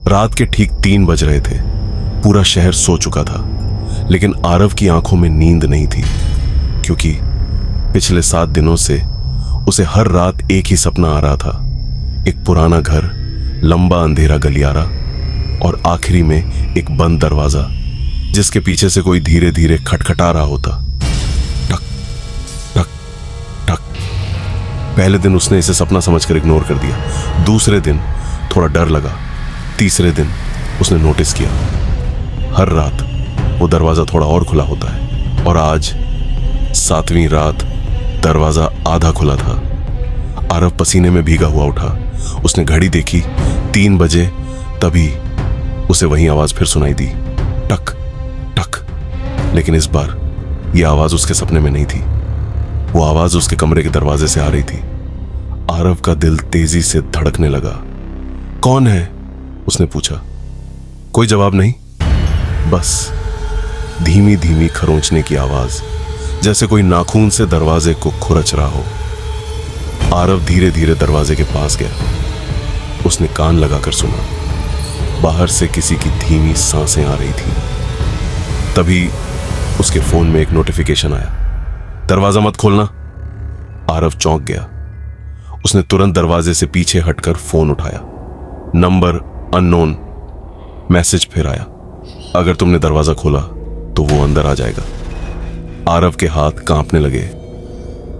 रात के ठीक 3 बज रहे थे। पूरा शहर सो चुका था, लेकिन आरव की आंखों में नींद नहीं थी, क्योंकि पिछले 7 दिनों से उसे हर रात एक ही सपना आ रहा था। एक पुराना घर, लंबा अंधेरा गलियारा और आखिरी में एक बंद दरवाजा, जिसके पीछे से कोई धीरे धीरे खटखटा रहा होता। टक टक टक। पहले दिन उसने इसे सपना समझकर इग्नोर कर दिया। दूसरे दिन थोड़ा डर लगा। तीसरे दिन उसने नोटिस किया, हर रात वो दरवाजा थोड़ा और खुला होता है, और आज 7वीं रात दरवाजा आधा खुला था। आरव पसीने में भीगा हुआ उठा। उसने घड़ी देखी, 3 बजे। तभी उसे वही आवाज फिर सुनाई दी, टक टक। लेकिन इस बार यह आवाज उसके सपने में नहीं थी। वो आवाज उसके कमरे के दरवाजे से आ रही थी। आरव का दिल तेजी से धड़कने लगा। कौन है? उसने पूछा। कोई जवाब नहीं, बस धीमी धीमी खरोंचने की आवाज, जैसे कोई नाखून से दरवाजे को खुरच रहा हो। आरव धीरे धीरे दरवाजे के पास गया। उसने कान लगाकर सुना। बाहर से किसी की धीमी सांसें आ रही थी। तभी उसके फोन में एक नोटिफिकेशन आया, दरवाजा मत खोलना। आरव चौंक गया। उसने तुरंत दरवाजे से पीछे हटकर फोन उठाया। Number unknown. मैसेज फिर आया, अगर तुमने दरवाजा खोला तो वो अंदर आ जाएगा। आरव के हाथ कांपने लगे।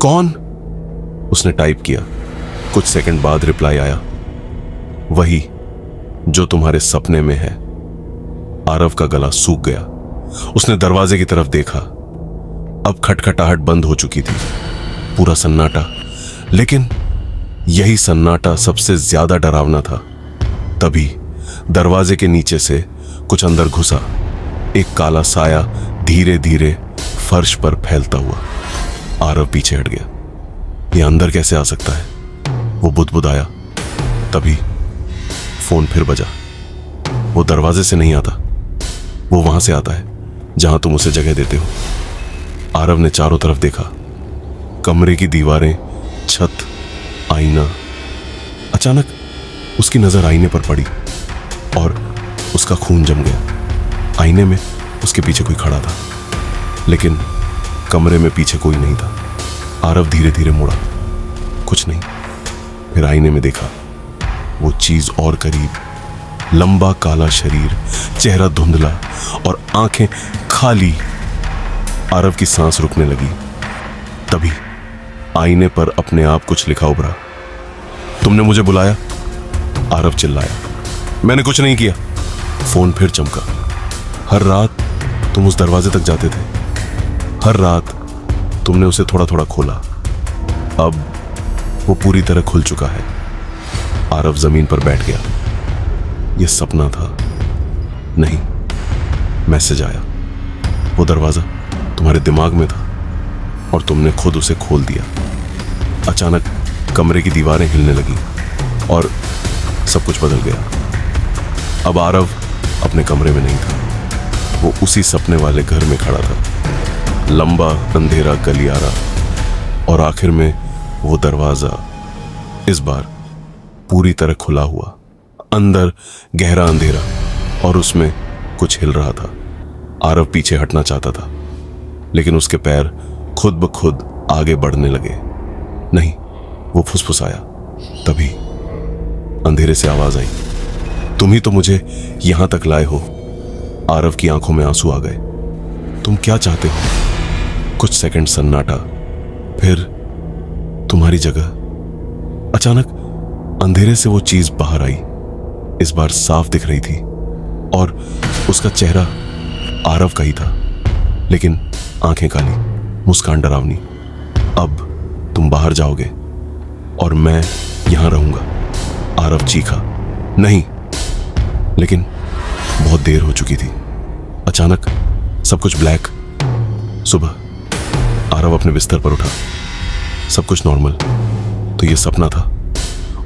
कौन? उसने टाइप किया। कुछ सेकंड बाद रिप्लाई आया, वही जो तुम्हारे सपने में है। आरव का गला सूख गया। उसने दरवाजे की तरफ देखा। अब खटखटाहट बंद हो चुकी थी। पूरा सन्नाटा। लेकिन यही सन्नाटा सबसे ज्यादा डरावना था। तभी दरवाजे के नीचे से कुछ अंदर घुसा। एक काला साया धीरे धीरे फर्श पर फैलता हुआ। आरव पीछे हट गया। ये अंदर कैसे आ सकता है? वो बुदबुदाया। तभी फोन फिर बजा। वो दरवाजे से नहीं आता, वो वहां से आता है जहां तुम उसे जगह देते हो। आरव ने चारों तरफ देखा। कमरे की दीवारें, छत, आईना। अचानक उसकी नजर आईने पर पड़ी और उसका खून जम गया। आईने में उसके पीछे कोई खड़ा था, लेकिन कमरे में पीछे कोई नहीं था। आरव धीरे धीरे मुड़ा, कुछ नहीं। फिर आईने में देखा, वो चीज और करीब। लंबा काला शरीर, चेहरा धुंधला और आंखें खाली। आरव की सांस रुकने लगी। तभी आईने पर अपने आप कुछ लिखा उभरा। तुमने मुझे बुलाया? आरव चिल्लाया। मैंने कुछ नहीं किया। फोन फिर चमका। हर रात तुम उस दरवाजे तक जाते थे। हर रात तुमने उसे थोड़ा थोड़ा खोला। अब वो पूरी तरह खुल चुका है। आरव जमीन पर बैठ गया। यह सपना था? नहीं, मैसेज आया। वो दरवाजा तुम्हारे दिमाग में था और तुमने खुद उसे खोल दिया। अचानक कमरे की दीवारें हिलने लगी और सब कुछ बदल गया। अब आरव अपने कमरे में नहीं था। वो उसी सपने वाले घर में खड़ा था। लंबा अंधेरा गलियारा और आखिर में वो दरवाजा, इस बार पूरी तरह खुला हुआ। अंदर गहरा अंधेरा और उसमें कुछ हिल रहा था। आरव पीछे हटना चाहता था, लेकिन उसके पैर खुद ब खुद आगे बढ़ने लगे। नहीं, वो फुसफुसाया। तभी अंधेरे से आवाज आई, तुम ही तो मुझे यहां तक लाए हो। आरव की आंखों में आंसू आ गए। तुम क्या चाहते हो? कुछ सेकंड सन्नाटा, फिर तुम्हारी जगह। अचानक अंधेरे से वो चीज बाहर आई। इस बार साफ दिख रही थी और उसका चेहरा आरव का ही था, लेकिन आंखें काली, मुस्कान डरावनी। अब तुम बाहर जाओगे और मैं यहां रहूंगा। आरव चीखा। नहीं, लेकिन बहुत देर हो चुकी थी। अचानक सब कुछ ब्लैक। सुबह आरव अपने बिस्तर पर उठा। सब कुछ नॉर्मल। तो यह सपना था।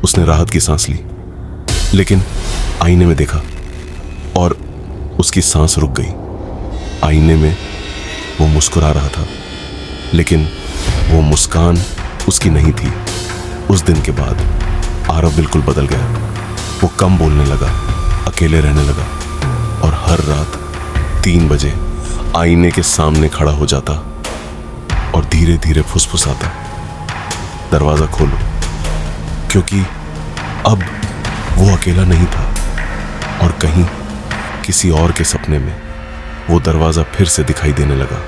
उसने राहत की सांस ली, लेकिन आईने में देखा और उसकी सांस रुक गई। आईने में वो मुस्कुरा रहा था, लेकिन वो मुस्कान उसकी नहीं थी। उस दिन के बाद आरव बिल्कुल बदल गया। वो कम बोलने लगा, अकेले रहने लगा और हर रात 3 बजे आईने के सामने खड़ा हो जाता और धीरे धीरे फुसफुसाता, दरवाजा खोलो, क्योंकि अब वो अकेला नहीं था और कहीं किसी और के सपने में वो दरवाजा फिर से दिखाई देने लगा।